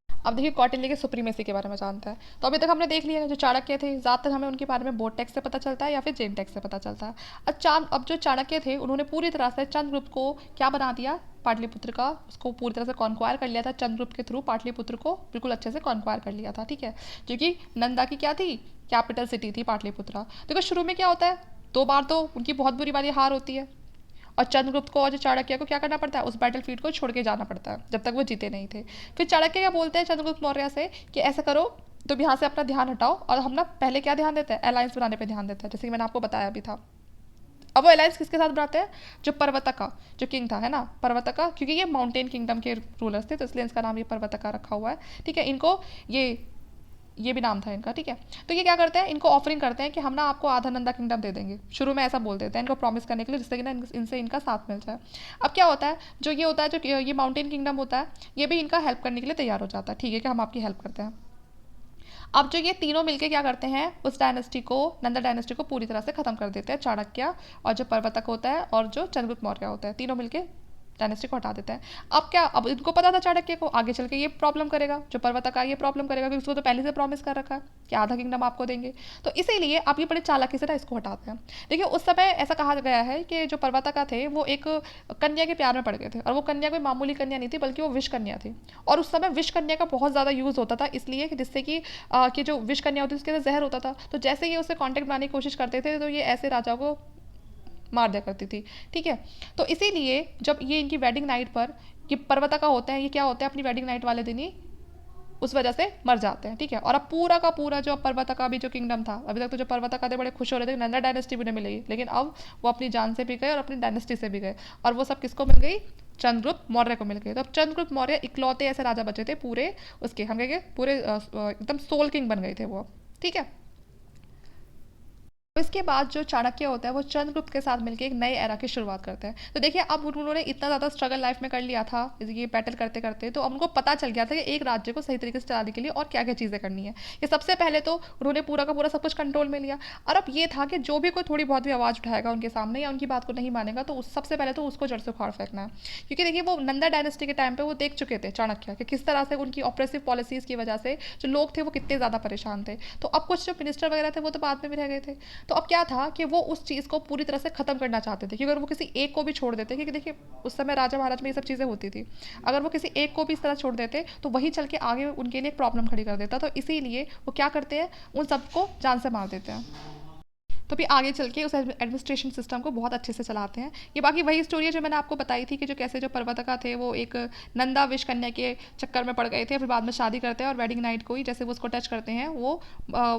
अब देखिए कौटिल्य के सुप्रीमेसी के बारे में जानते हैं। तो अभी तक हमने देख लिया जो चाणक्य थे, ज़्यादातर हमें उनके बारे में बोर्ड टेक्स्ट से पता चलता है या फिर जैन टेक्स्ट से पता चलता है। अब जो चाणक्य थे उन्होंने पूरी तरह से चंद्रगुप्त को क्या बना दिया, पाटलिपुत्र का उसको पूरी तरह से कॉन्क्वायर कर लिया था। चंद्रगुप्त के थ्रू पाटलिपुत्र को बिल्कुल अच्छे से कॉन्क्वायर कर लिया था। ठीक है, जो कि नंदा की क्या थी, कैपिटल सिटी थी पाटलिपुत्रा। देखो शुरू में क्या होता है, 2 बार तो उनकी बहुत बुरी वाली हार होती है, और चंद्रगुप्त को और जो चाणक्य को क्या करना पड़ता है, उस बैटल फील्ड को छोड़ के जाना पड़ता है जब तक वो जीते नहीं थे। फिर चाणक्य क्या बोलते हैं चंद्रगुप्त मौर्य से कि ऐसा करो तुम यहाँ से अपना ध्यान हटाओ, और हम ना पहले क्या ध्यान देते हैं, अलायंस बनाने पर ध्यान देते हैं, जैसे कि मैंने आपको बताया भी था। अब वो अलायंस किसके साथ बनाते हैं, जो पर्वतका जो किंग था है ना, पर्वतका, क्योंकि ये माउंटेन किंगडम के रूलर्स थे तो इसलिए इसका नाम ये पर्वतका रखा हुआ है। ठीक है, इनको ये भी नाम था इनका। ठीक है, तो ये क्या करते हैं, इनको ऑफरिंग करते हैं कि हम ना आपको आधा नंदा किंगडम दे देंगे, शुरू में ऐसा बोल देते हैं इनको प्रॉमिस करने के लिए, जिससे कि ना इनसे इनका साथ मिल जाए। अब क्या होता है, जो ये होता है, जो ये माउंटेन किंगडम होता है, ये भी इनका हेल्प करने के लिए तैयार हो जाता है। ठीक है, कि हम आपकी हेल्प करते हैं। अब जो ये तीनों मिलके क्या करते हैं, उस डायनेस्टी को, नंदा डायनेस्टी को पूरी तरह से खत्म कर देते हैं। चाणक्य और जो पर्वतक होता है और जो चंद्रगुप्त मौर्य होता है, तीनों मिलके डायनेस्टी को हटा देते हैं। अब क्या, अब इनको पता था चाणक्य को आगे चल के ये प्रॉब्लम करेगा, जो पर्वतका ये प्रॉब्लम करेगा, क्योंकि उसको तो पहले से प्रॉमिस कर रखा है कि आधा किंगडम आपको देंगे। तो इसीलिए आप ये बड़े चालाकी से ना इसको हटाते हैं। देखिए उस समय ऐसा कहा गया है कि जो पर्वतका थे वो एक कन्या के प्यार में पड़ गए थे, और वो कन्या कोई मामूली कन्या नहीं थी, बल्कि वो विष कन्या थी। और उस समय विष कन्या का बहुत ज़्यादा यूज़ होता था, इसलिए कि जिससे कि जो विष कन्या होती थी उसके अंदर जहर होता था, तो जैसे ये उससे कॉन्टेक्ट बनाने की कोशिश करते थे तो ये ऐसे राजाओं को मार दिया करती थी। ठीक है, तो इसीलिए जब ये इनकी वेडिंग नाइट पर ये पर्वतका होते हैं, ये क्या होते हैं अपनी वेडिंग नाइट वाले दिन ही उस वजह से मर जाते हैं। ठीक है, और अब पूरा का पूरा जो पर्वतका भी जो किंगडम था, अभी तक तो जो पर्वतका थे बड़े खुश हो रहे थे कि नंदा डायनेस्टी भी उन्हें मिलेगी, लेकिन अब वो अपनी जान से भी गए और अपनी डायनेस्टी से भी गए, और वो सब किसको मिल गई, चंद्रगुप्त मौर्य को मिल गई। तो अब चंद्रगुप्त मौर्य इकलौते ऐसे राजा बचे थे पूरे उसके, हम कहेंगे पूरे एकदम सोल किंग बन गए थे वो। ठीक है, इसके बाद जो चाणक्य होता है वो चंद्रगुप्त के साथ मिलकर एक नए एरा की शुरुआत करते हैं। तो देखिए अब उन्होंने इतना ज़्यादा स्ट्रगल लाइफ में कर लिया था ये बैटल करते करते, तो अब उनको पता चल गया था कि एक राज्य को सही तरीके से चलाने के लिए और क्या क्या चीज़ें करनी है। ये सबसे पहले तो उन्होंने पूरा का पूरा सब कुछ कंट्रोल में लिया, और अब ये था कि जो भी कोई थोड़ी बहुत भी आवाज़ उठाएगा उनके सामने या उनकी बात को नहीं मानेगा, तो सबसे पहले तो उसको जड़ से उखाड़ फेंकना है। क्योंकि देखिए वो नंदा डायनेस्टी के टाइम पर वो देख चुके थे चाणक्य कि किस तरह से उनकी ऑपरेसिव पॉलिसीज़ की वजह से जो लोग थे वो कितने ज़्यादा परेशान थे। तो अब कुछ जो मिनिस्टर वगैरह थे वो तो बाद में भी रह गए थे। तो अब क्या था कि वो उस चीज़ को पूरी तरह से ख़त्म करना चाहते थे, क्योंकि अगर वो किसी एक को भी छोड़ देते, क्योंकि देखिए उस समय राजा महाराज में ये सब चीज़ें होती थी, अगर वो किसी एक को भी इस तरह छोड़ देते तो वही चल के आगे उनके लिए एक प्रॉब्लम खड़ी कर देता। तो इसीलिए वो क्या करते हैं, उन सबको जान से मार देते हैं। तो फिर आगे चल के उस एडमिनिस्ट्रेशन सिस्टम को बहुत अच्छे से चलाते हैं। ये बाकी वही स्टोरी है जो मैंने आपको बताई थी कि जो कैसे जो पर्वतका थे वो एक नंदा विष कन्या के चक्कर में पड़ गए थे, फिर बाद में शादी करते हैं और वेडिंग नाइट को ही जैसे वो उसको टच करते हैं वो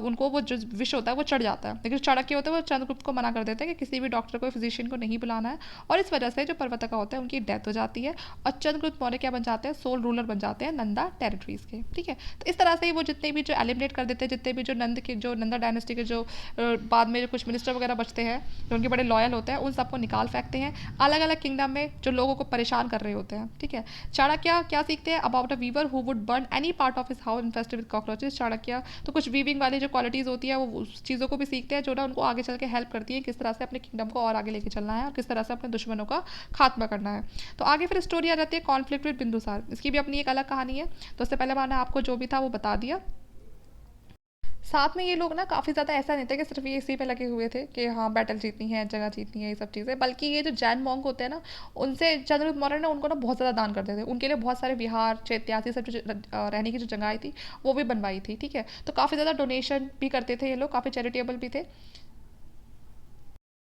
उनको वो जो विष होता है वो चढ़ जाता है। लेकिन जो चाणक्य होते हैं वो चंद्रगुप्त को मना कर देते हैं कि किसी भी डॉक्टर को फिजिशियन को नहीं बुलाना है, और इस वजह से जो पर्वतका होता है उनकी डेथ हो जाती है, और चंद्रगुप्त मौर्य क्या बन जाते हैं, सोल रूलर बन जाते हैं नंदा टेरिटरीज के। ठीक है, तो इस तरह से वो जितने भी जो एलिमिनेट कर देते हैं, जितने भी जो नंद के जो नंदा डायनेस्टी के जो बाद में जो कुछ मिनिस्टर वगैरह बचते हैं जो उनके बड़े लॉयल होते हैं, उन सबको निकाल फेंकते हैं अलग अलग किंगडम में जो लोगों को परेशान कर रहे होते हैं। ठीक है, चाणक्य क्या सीखते हैं, about a weaver who would burn any part of his house infested with cockroaches. Chanakya तो कुछ वीविंग वाली जो क्वालिटीज़ होती है वो उस चीज़ों को भी सीखते हैं जो ना उनको आगे चल के हेल्प करती है किस तरह से अपने किंगडम को और आगे लेके चलना है और किस तरह से अपने दुश्मनों का खात्मा करना है। तो आगे फिर स्टोरी आ जाती है कॉन्फ्लिक्ट विद बिंदुसार, इसकी भी अपनी एक अलग कहानी है। तो उससे पहले मैंने आपको जो भी था वो बता दिया। साथ में ये लोग ना काफ़ी ज़्यादा ऐसा नहीं था कि सिर्फ ये इसी पे लगे हुए थे कि हाँ बैटल जीतनी है, जगह जीतनी है, ये सब चीज़ें, बल्कि ये जो जैन मॉन्क होते हैं ना उनसे चंद्रगुप्त मौर्य ने उनको ना बहुत ज़्यादा दान करते थे, उनके लिए बहुत सारे विहार चैत्यासी सब जो रहने की जो जगह थी वो भी बनवाई थी। ठीक है, तो काफ़ी ज़्यादा डोनेशन भी करते थे ये लोग, काफ़ी चैरिटेबल भी थे।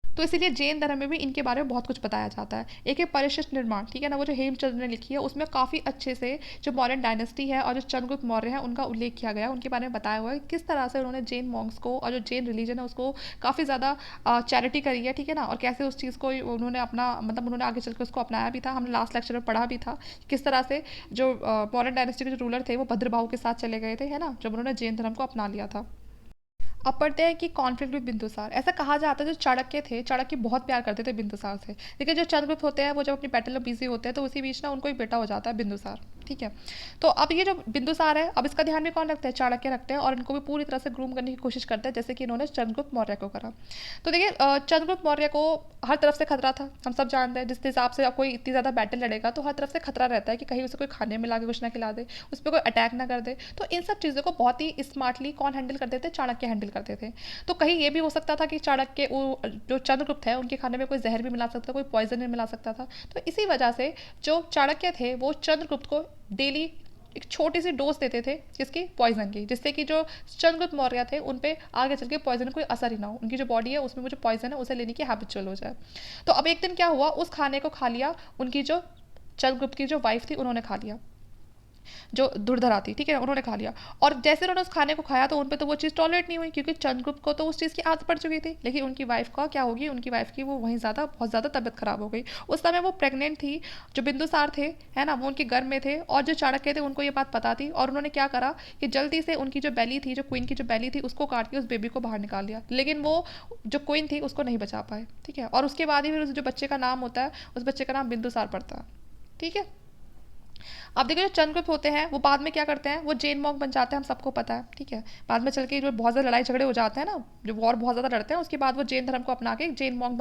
तो इसीलिए जैन धर्म में भी इनके बारे में बहुत कुछ बताया जाता है। एक है परिशिष्ट निर्माण, ठीक है ना, वो जो हेमचंद्र ने लिखी है उसमें काफ़ी अच्छे से जो मॉडर्न डायनेस्टी है और जो चंद्रगुप्त मौर्य है उनका उल्लेख किया गया है, उनके बारे में बताया हुआ है किस तरह से उन्होंने जैन मॉन्क्स को और जो जैन रिलीजन है उसको काफ़ी ज़्यादा चैरिटी करी है। ठीक है ना, और कैसे उस चीज़ को उन्होंने अपना मतलब उन्होंने आगे चल के उसको अपनाया भी था। हमने लास्ट लेक्चर में पढ़ा भी था किस तरह से जो मॉडर्न डायनेस्टी के जो रूलर थे वो भद्रबाहु के साथ चले गए थे, है ना, जब उन्होंने जैन धर्म को अपना लिया था। अब पढ़ते हैं कि कॉन्फ्लिक्ट विद बिंदुसार। ऐसा कहा जाता है जो चाणक्य थे, चाणक्य बहुत प्यार करते थे बिंदुसार से, लेकिन जो चंद्रगुप्त होते हैं वो जब अपनी बैटल में बिजी होते हैं तो उसी बीच ना उनको एक बेटा हो जाता है बिंदुसार। ठीक है, तो अब ये जो बिंदुसार है अब इसका ध्यान भी कौन रखता है, चाणक्य रखते हैं, और इनको भी पूरी तरह से ग्रूम करने की कोशिश करते हैं जैसे कि इन्होंने चंद्रगुप्त मौर्य को करा। तो देखिए चंद्रगुप्त मौर्य को हर तरफ से खतरा था, हम सब जानते हैं, जिस हिसाब से अब कोई इतनी ज़्यादा बैटल लड़ेगा तो हर तरफ से खतरा रहता है कि कहीं उसे कोई खाने में ला के कुछ ना खिला दे, उस पर कोई अटैक ना कर दे। तो इन सब चीज़ों को बहुत ही स्मार्टली कौन हैंडल करते थे, चाणक्य हैंडल करते थे। तो कहीं ये भी हो सकता था कि चाणक्य जो चंद्रगुप्त है उनके खाने में कोई जहर भी मिला सकता, कोई पॉइजन भी मिला सकता था। तो इसी वजह से जो चाणक्य थे वो चंद्रगुप्त को डेली एक छोटी सी डोज देते थे जिसकी पॉइजन की, जिससे कि जो चंद्रगुप्त मौर्य थे उन पे आगे चल के पॉइजन कोई असर ही ना हो, उनकी जो बॉडी है उसमें वो जो पॉइजन है उसे लेने की हैबिचुअल हो जाए। तो अब एक दिन क्या हुआ, उस खाने को खा लिया उनकी जो चंद्रगुप्त की जो वाइफ थी उन्होंने खा लिया, जो दुर्धरा थी, ठीक है, उन्होंने खा लिया। और जैसे उन्होंने उस खाने को खाया तो उन पे तो वो चीज़ टॉलरेट नहीं हुई क्योंकि चंद्रगुप्त को तो उस चीज़ की आदत पड़ चुकी थी, लेकिन उनकी वाइफ का क्या होगी, उनकी वाइफ की वो वहीं ज़्यादा बहुत ज़्यादा तबियत खराब हो गई। उस समय वो प्रेग्नेंट थी, जो बिंदुसार थे, है ना, वो उनके गर्भ में थे, और जो चाणक्य थे उनको ये बात पता थी, और उन्होंने क्या करा कि जल्दी से उनकी जो बैली थी, जो क्वीन की जो बैली थी उसको काट के उस बेबी को बाहर निकाल लिया, लेकिन वो जो क्वीन थी उसको नहीं बचा पाए। ठीक है, और उसके बाद ही फिर उस जो बच्चे का नाम होता है उस बच्चे का नाम बिंदुसार पड़ता है। ठीक है, अब देखिए जो चंद्रगुप्त होते हैं वो बाद में क्या करते हैं, वो जैन मॉन्क बन जाते हैं, हम सबको पता है, ठीक है। बाद में चल के जो बहुत ज़्यादा लड़ाई झगड़े हो जाते हैं ना, जो वॉर बहुत ज़्यादा लड़ते हैं, उसके बाद वो जैन धर्म को अपना के एक जैन मॉन्क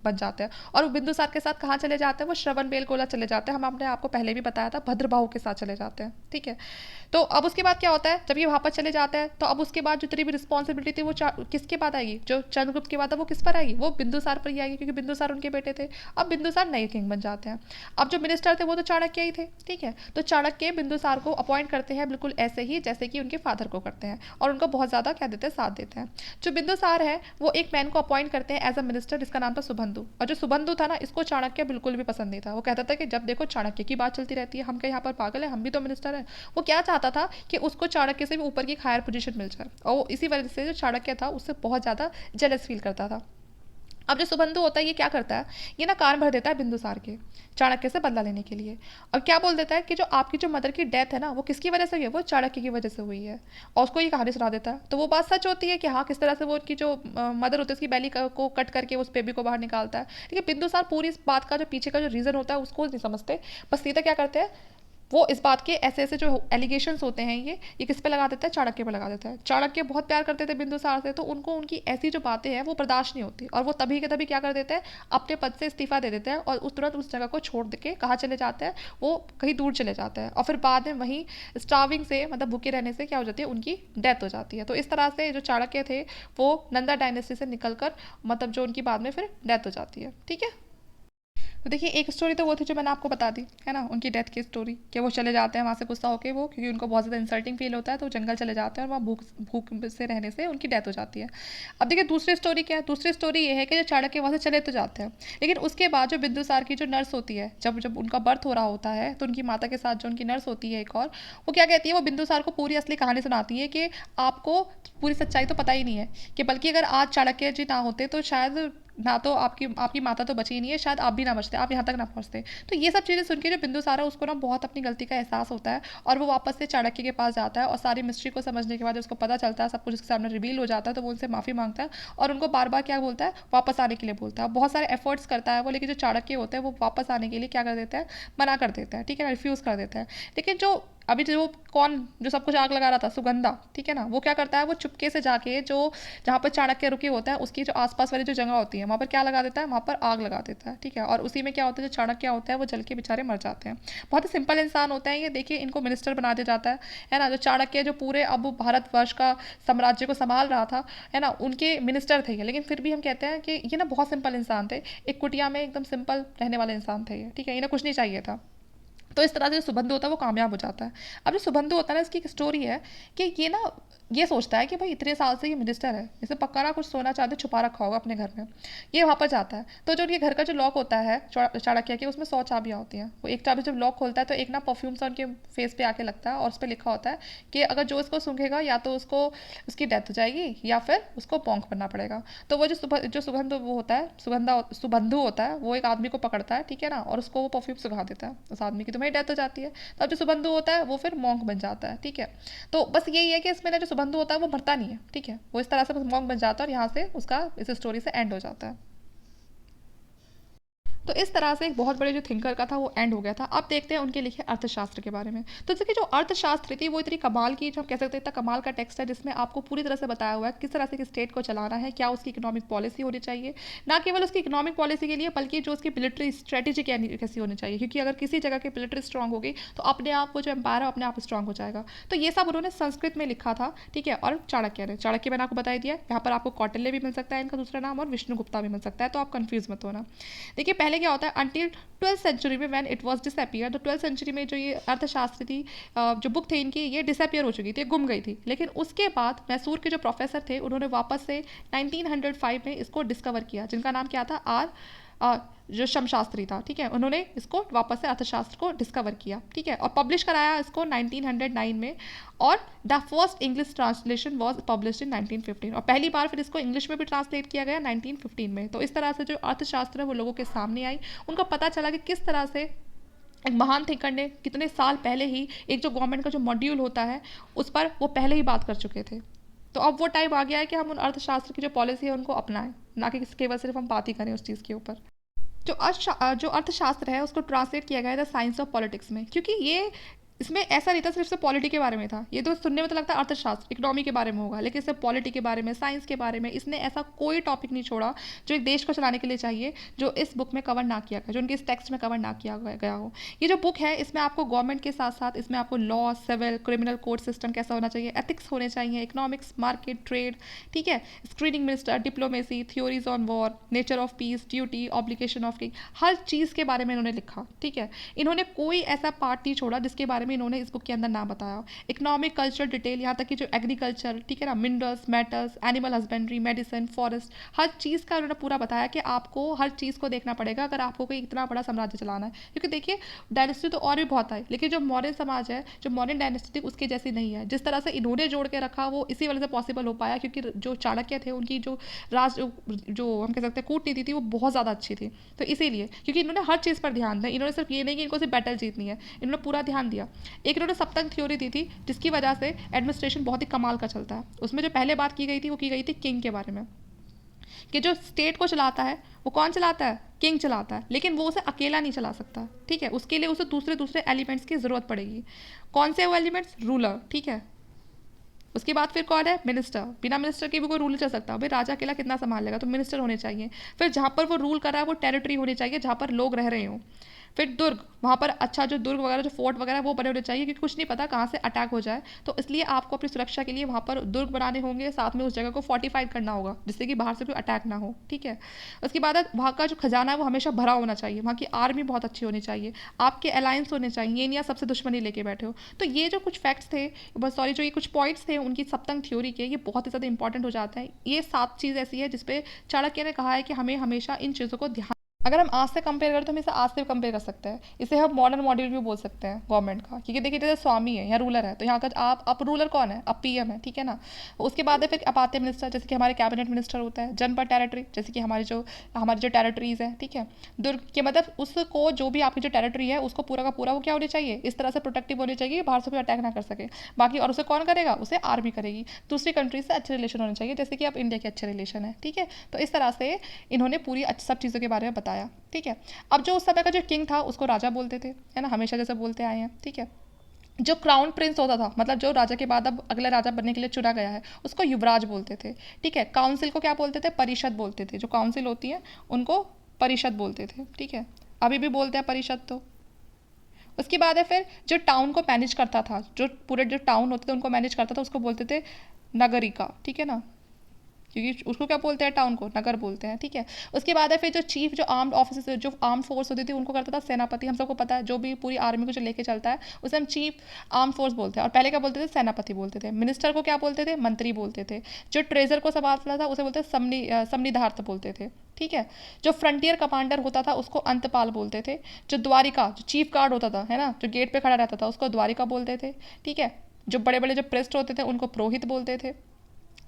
बन जाते हैं। और वो बिंदुसार के साथ कहाँ चले जाते हैं, वो श्रवण बेलगोला चले जाते हैं। हम आपने आपको पहले भी बताया था, भद्रबाहु के साथ चले जाते हैं, ठीक है। तो अब उसके बाद क्या होता है, जब ये वहाँ पर चले जाते हैं तो अब उसके बाद जितनी भी रिस्पॉन्सिबिलिटी थी वो किसके बाद आएगी, जो चंद्रगुप्त के बाद है वो किस पर आएगी, वो बिंदुसार पर ही आएगी, क्योंकि बिंदुसार उनके बेटे थे। अब बिंदुसार नए किंग बन जाते हैं। अब जो मिनिस्टर थे वो तो चाणक्य ही थे, ठीक है। तो चाणक्य बिंदुसार को अपॉइंट करते हैं बिल्कुल ऐसे ही जैसे कि उनके फादर को करते हैं, और उनको बहुत ज़्यादा क्या देते हैं, साथ देते हैं। जो बिंदुसार है वो एक मैन को अपॉइंट करते हैं एज अ मिनिस्टर, जिसका नाम था सुबंधु। और जो सुबंधु था ना, इसको चाणक्य बिल्कुल भी पसंद नहीं था। वो कहता था कि जब देखो चाणक्य की बात चलती रहती है, हम क्या यहाँ पर पागल है, हम भी तो मिनिस्टर है। वो क्या चाहता था कि उसको चाणक्य से भी ऊपर की हायर पोजीशन मिल जाए, और वो इसी वजह से जो चाणक्य था उससे बहुत ज़्यादा जेलस फील करता था। अब जो सुबंधु होता है ये क्या करता है, ये ना कान भर देता है बिंदुसार के, चाणक्य से बदला लेने के लिए। और क्या बोल देता है कि जो आपकी जो मदर की डेथ है ना, वो किसकी वजह से हुई है, वो चाणक्य की वजह से हुई है। और उसको ये कहानी सुना देता है। तो वो बात सच होती है कि हाँ, किस तरह से वो उनकी जो मदर होती है उसकी बैली को कट करके उस बेबी को बाहर निकालता है। ठीक है, बिंदुसार पूरी इस बात का जो पीछे का जो रीज़न होता है उसको नहीं समझते, बस सीधा क्या करते हैं, वो इस बात के ऐसे ऐसे जो एलिगेशंस होते हैं ये किस पे लगा देता है, चाणक्य पे लगा देता है। चाणक्य बहुत प्यार करते थे बिंदुसार से, तो उनको उनकी ऐसी जो बातें हैं वो बर्दाश्त नहीं होती, और वो तभी के तभी क्या कर देते हैं, अपने पद से इस्तीफा दे देते हैं, और उस तुरंत उस जगह को छोड़ के कहाँ चले जाते हैं, वो कहीं दूर चले जाते हैं। और फिर बाद में वहीं स्टार्विंग से, मतलब भूखे रहने से क्या हो जाती है, उनकी डेथ हो जाती है। तो इस तरह से जो चाणक्य थे वो नंदा डायनेस्टी से निकल कर, मतलब जो उनकी बाद में फिर डेथ हो जाती है, ठीक है। तो देखिए एक स्टोरी तो वो थी जो मैंने आपको बता दी है ना, उनकी डेथ की स्टोरी, कि वो चले जाते हैं वहाँ से गुस्सा होकर, वो क्योंकि उनको बहुत ज़्यादा इंसल्टिंग फील होता है, तो वो जंगल चले जाते हैं और वहाँ भूख भूख से रहने से उनकी डेथ हो जाती है। अब देखिए दूसरी स्टोरी क्या है, दूसरी स्टोरी ये है कि जो चाणक्य वहाँ से चले तो जाते हैं, लेकिन उसके बाद जो बिंदुसार की जो नर्स होती है, जब जब उनका बर्थ हो रहा होता है, तो उनकी माता के साथ जो उनकी नर्स होती है एक और, वो क्या कहती है, वो बिंदुसार को पूरी असली कहानी सुनाती है कि आपको पूरी सच्चाई तो पता ही नहीं है, कि बल्कि अगर आज चाणक्य जी ना होते तो शायद ना तो आपकी आपकी माता तो बची ही नहीं है, शायद आप भी ना बचते, आप यहाँ तक ना पहुँचते। तो ये सब चीज़ें सुन के जो बिंदुसार है उसको ना बहुत अपनी गलती का एहसास होता है, और वो वापस से चाणक्य के पास जाता है, और सारी मिस्ट्री को समझने के बाद जब उसको पता चलता है, सब कुछ उसके सामने रिवील हो जाता है, तो वो उनसे माफ़ी मांगता है, और उनको बार बार क्या बोलता है, वापस आने के लिए बोलता है। बहुत सारे एफर्ट्स करता है वो, लेकिन जो चाणक्य होते हैं वो वापस आने के लिए क्या कर देते हैं, मना कर देते हैं, ठीक है ना, रिफ्यूज़ कर देते हैं। लेकिन जो अभी जो कौन जो सब कुछ आग लगा रहा था, सुगंधा, ठीक है ना, वो क्या करता है, वो चुपके से जाके जो जहाँ पर चाणक्य रुके होता है उसकी जो आसपास वाली जो जगह होती है वहाँ पर क्या लगा देता है, वहाँ पर आग लगा देता है, ठीक है। और उसी में क्या होता है, जो चाणक्य होता है वो जल के बेचारे मर जाते हैं। बहुत ही सिंपल इंसान होते हैं ये, देखिए इनको मिनिस्टर बना दिया जाता है ना। जो चाणक्य जो पूरे अब भारतवर्ष का साम्राज्य को संभाल रहा था, है ना, उनके मिनिस्टर थे ये, लेकिन फिर भी हम कहते हैं कि ये ना बहुत सिंपल इंसान थे, एक कुटिया में एकदम सिंपल रहने वाले इंसान थे ये, ठीक है, इन्हें कुछ नहीं चाहिए था। तो इस तरह से जो सुबंधु होता है वो कामयाब हो जाता है। अब जो सुबंधु होता है ना, इसकी एक स्टोरी है कि ये ना ये सोचता है कि भाई इतने साल से ये मिनिस्टर है, इसे पक्का ना कुछ सोना चांदी छुपा रखा होगा अपने घर में। ये वहाँ पर जाता है, तो जो उनके घर का जो लॉक होता है चाणक्य के, उसमें 100 चाबियाँ होती हैं। वो एक चाबी जब लॉक खोलता है तो एक ना परफ्यूम सा उनके फेस पे आके लगता है, और उस पर लिखा होता है कि अगर जो इसको सूंघेगा या तो उसको उसकी डेथ हो जाएगी, या फिर उसको पोंक बनना पड़ेगा। तो वो जो सुगंध वो होता है, सुबंधु होता है, वो एक आदमी को पकड़ता है, ठीक है ना, और उसको वो परफ्यूम सुखा देता है उस आदमी की, तो वही डेथ हो जाती है। तो अब जो सुबंधु होता है वो फिर मॉन्क बन जाता है, ठीक है। तो बस यही है कि इसमें ना जो सुबंधु होता है वो मरता नहीं है, ठीक है, वो इस तरह से बस मॉन्क बन जाता है, और यहाँ से उसका इस स्टोरी से एंड हो जाता है। तो इस तरह से एक बहुत बड़े जो थिंकर का था वो एंड हो गया था। अब देखते हैं उनके लिखे अर्थशास्त्र के बारे में। तो जैसे कि जो अर्थशास्त्र थी वो इतनी कमाल की, जो हम कह सकते हैं इतना कमाल का टेक्स्ट है, जिसमें आपको पूरी तरह से बताया हुआ है किस तरह से स्टेट को चलाना है, क्या उसकी इकोनॉमिक पॉलिसी होनी चाहिए, ना केवल उसकी इकोनॉमिक पॉलिसी के लिए बल्कि जो उसकी मिलिट्री स्ट्रेटेजी कैसी होनी चाहिए, क्योंकि अगर किसी जगह की मिलिट्री स्ट्रांग होगी तो अपने आप वो जो एम्पायर है अपने आप स्ट्रांग हो जाएगा। तो ये सब उन्होंने संस्कृत में लिखा था, ठीक है। और चाणक्य मैंने आपको बता दिया, यहाँ पर आपको कौटिल्य भी मिल सकता है इनका दूसरा नाम, और विष्णुगुप्ता भी मिल सकता है, तो आप कंफ्यूज मत होना। देखिए पहले क्या होता है, अंटिल 12th सेंचुरी में व्हेन इट वाज डिसअपियर, तो 12th सेंचुरी में जो ये अर्थशास्त्र थी, जो बुक थी इनकी, ये डिसअपियर हो चुकी थी, गुम गई थी। लेकिन उसके बाद मैसूर के जो प्रोफेसर थे उन्होंने वापस से 1905 में इसको डिस्कवर किया, जिनका नाम क्या था, जो शमशास्त्री था, ठीक है, उन्होंने इसको वापस से अर्थशास्त्र को डिस्कवर किया, ठीक है, और पब्लिश कराया इसको 1909 में। और the first English translation was published in 1915, और पहली बार फिर इसको इंग्लिश में भी ट्रांसलेट किया गया 1915 में। तो इस तरह से जो अर्थशास्त्र है वो लोगों के सामने आई, उनको पता चला कि किस तरह से एक महान थिंकर ने कितने साल पहले ही एक जो गवर्नमेंट का जो मॉड्यूल होता है उस पर वो पहले ही बात कर चुके थे। तो अब वो टाइम आ गया है कि हम उन अर्थशास्त्र की जो पॉलिसी है उनको अपनाएं, ना कि केवल सिर्फ हम बात ही करें उस चीज़ के ऊपर। जो अर्थशास्त्र है उसको ट्रांसलेट किया गया है द साइंस ऑफ पॉलिटिक्स में, क्योंकि ये इसमें ऐसा नहीं था सिर्फ से पॉलिटी के बारे में था। ये तो सुनने में तो लगता है अर्थशास्त्र इकोनॉमी के बारे में होगा, लेकिन इससे पॉलिटी के बारे में, साइंस के बारे में इसने ऐसा कोई टॉपिक नहीं छोड़ा जो एक देश को चलाने के लिए चाहिए जो इस बुक में कवर ना किया गया, जो उनके इस टेक्स्ट में कवर ना किया गया हो। ये जो बुक है इसमें आपको गवर्नमेंट के साथ साथ इसमें आपको law, civil, criminal court system कैसा होना चाहिए, एथिक्स होने चाहिए, इकोनॉमिक्स, मार्केट, ट्रेड, ठीक है, screening minister, diplomacy, theories on war, nature of peace, duty, obligation of king, हर चीज़ के बारे में इन्होंने लिखा। ठीक है, इन्होंने कोई ऐसा पार्ट नहीं छोड़ा जिसके बारे में इन्होंने इस बुक के अंदर ना बताया। इकोनॉमिक, कल्चर, डिटेल, यहाँ तक कि जो एग्रीकल्चर, ठीक है ना, minerals, metals, animal husbandry, medicine, forest, हर चीज़ का उन्होंने पूरा बताया कि आपको हर चीज़ को देखना पड़ेगा अगर आपको कोई इतना बड़ा साम्राज्य चलाना है। क्योंकि देखिए डायनेस्टी तो और भी बहुत है, लेकिन जो मौर्य समाज है, जो मौर्यन डायनेस्टी थी उसके जैसी नहीं है। जिस तरह से इन्होंने जोड़ के रखा वो इसी वजह से पॉसिबल हो पाया, क्योंकि जो चाणक्य थे उनकी जो जो हम कह सकते हैं कूटनीति थी वो बहुत ज़्यादा अच्छी थी। तो इसीलिए क्योंकि इन्होंने हर चीज़ पर ध्यान दिया, इन्होंने सिर्फ ये नहीं कि इनको सिर्फ बैटल जीतनी है, इन्होंने पूरा ध्यान दिया। एक इन्होंने सप्तक थ्योरी दी थी जिसकी वजह से एडमिनिस्ट्रेशन बहुत ही कमाल का चलता है। उसमें जो पहले बात की गई थी वो की गई थी किंग के बारे में, कि जो स्टेट को चलाता है वो कौन चलाता है, किंग चलाता है, लेकिन वो उसे अकेला नहीं चला सकता। ठीक है, उसके लिए उसे दूसरे दूसरे एलिमेंट्स की ज़रूरत पड़ेगी। कौन से वो एलिमेंट्स, रूलर, ठीक है, उसके बाद फिर कौन है, मिनिस्टर। बिना मिनिस्टर के भी कोई रूल चल सकता है, भाई राजा अकेला कितना संभाल लेगा, तो मिनिस्टर होने चाहिए। फिर जहाँ पर वो रूल कर रहा है वो टेरिटरी होनी चाहिए जहाँ पर लोग रह रहे हों। फिर दुर्ग, वहाँ पर अच्छा जो दुर्ग वगैरह जो फोर्ट वगैरह वो बने होने चाहिए, क्योंकि कुछ नहीं पता कहाँ से अटैक हो जाए, तो इसलिए आपको अपनी सुरक्षा के लिए वहाँ पर दुर्ग बनाने होंगे, साथ में उस जगह को फोर्टिफाइड करना होगा जिससे कि बाहर से कोई अटैक ना हो। ठीक है, उसके बाद वहाँ का जो खजाना है वो हमेशा भरा होना चाहिए, वहाँ की आर्मी बहुत अच्छी होनी चाहिए, आपके अलायंस होने चाहिए, ये नहीं आप सबसे दुश्मनी लेके बैठे हो। तो ये जो कुछ फैक्ट्स थे, बस सॉरी, जो ये कुछ पॉइंट्स थे उनकी सप्तंग थ्योरी के, ये बहुत ही ज़्यादा इंपॉर्टेंट हो जाते हैं। ये 7 चीज़ ऐसी है जिसपे चाणक्य ने कहा है कि हमें हमेशा इन चीज़ों को ध्यान, अगर हम आज से कंपेयर करें तो हम इसे आज से कंपेयर कर सकते हैं। इसे हम मॉडर्न मॉड्यूल भी बोल सकते हैं गवर्नमेंट का, क्योंकि देखिए जैसे स्वामी है या रूलर है, तो यहाँ का आप अब रूलर कौन है, अब पीएम है, ठीक है ना। उसके बाद है फिर अब आते हैं मिनिस्टर, जैसे कि हमारे कैबिनेट मिनिस्टर होता है। जनपद टेरिटरी, जैसे कि हमारी जो टेरिटरीज है, ठीक है। दुर्ग के मतलब उसको जो भी आपकी जो टेरिटरी है उसको पूरा का पूरा वो क्या होनी चाहिए, इस तरह से प्रोटेक्टिव होनी चाहिए बाहर से कोई अटैक ना कर सके। बाकी और उसे कौन करेगा, उसे आर्मी करेगी। दूसरी कंट्री से अच्छे रिलेशन होने चाहिए, जैसे कि अब इंडिया के अच्छे रिलेशन है, ठीक है। तो इस तरह से इन्होंने पूरी सब चीज़ों के बारे में बताया, ठीक है। अब जो उस समय का जो किंग था उसको राजा बोलते थे, है ना, हमेशा जैसे बोलते आए हैं, ठीक है। जो क्राउन प्रिंस होता था, मतलब जो राजा के बाद अब अगले राजा बनने के लिए चुना गया है, उसको युवराज बोलते थे, ठीक है। काउंसिल को क्या बोलते थे, परिषद बोलते थे। जो काउंसिल होती है उनको परिषद बोलते थे, ठीक है। अभी भी बोलते हैं परिषद। तो उसके बाद है फिर जो टाउन को मैनेज करता था, जो पूरे जो टाउन होते थे उनको मैनेज करता था, उसको बोलते थे नगरिका, ठीक है ना, क्योंकि उसको क्या बोलते हैं, टाउन को नगर बोलते हैं, ठीक है। उसके बाद है फिर जो चीफ, जो आर्म्ड ऑफिसर, जो आर्म फोर्स होती थी उनको करता था सेनापति। हम सबको पता है जो भी पूरी आर्मी को जो लेके चलता है उसे हम चीफ आर्म फोर्स बोलते हैं, और पहले क्या बोलते थे, सेनापति बोलते थे। मिनिस्टर को क्या बोलते थे, मंत्री बोलते थे। जो ट्रेजर को संभालता था उसे बोलते समनिधार्थ बोलते थे, ठीक है। जो फ्रंटियर कमांडर होता था उसको अंतपाल बोलते थे। जो द्वारिका, जो चीफ गार्ड होता था, है ना, जो गेट पे खड़ा रहता था उसको द्वारिका बोलते थे, ठीक है। जो बड़े बड़े जो प्रेस्ट होते थे उनको पुरोहित बोलते थे।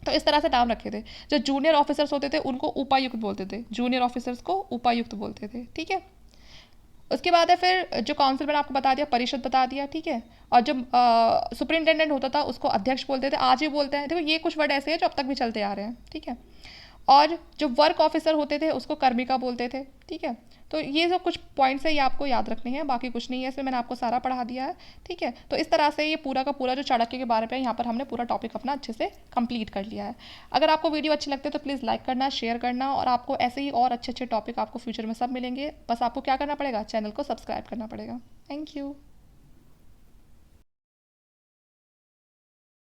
तो इस तरह से नाम रखे थे। जो जूनियर ऑफिसर्स होते थे उनको उपायुक्त बोलते थे, जूनियर ऑफिसर्स को उपायुक्त बोलते थे, ठीक है। उसके बाद है फिर जो काउंसिल मैंने आपको बता दिया, परिषद बता दिया, ठीक है। और जो सुपरिंटेंडेंट होता था उसको अध्यक्ष बोलते थे, आज भी बोलते हैं। देखो ये कुछ वर्ड ऐसे हैं जो अब तक भी चलते आ रहे हैं, ठीक है। और जो वर्क ऑफिसर होते थे उसको कर्मिका बोलते थे, ठीक है। तो ये जो कुछ पॉइंट्स है ये आपको याद रखने हैं, बाकी कुछ नहीं है, इसमें मैंने आपको सारा पढ़ा दिया है, ठीक है। तो इस तरह से ये पूरा का पूरा जो चाणक्य के बारे में यहाँ पर हमने पूरा टॉपिक अपना अच्छे से कंप्लीट कर लिया है। अगर आपको वीडियो अच्छी लगती है तो प्लीज़ लाइक करना, शेयर करना, और आपको ऐसे ही और अच्छे अच्छे टॉपिक आपको फ्यूचर में सब मिलेंगे। बस आपको क्या करना पड़ेगा, चैनल को सब्सक्राइब करना पड़ेगा। Thank you.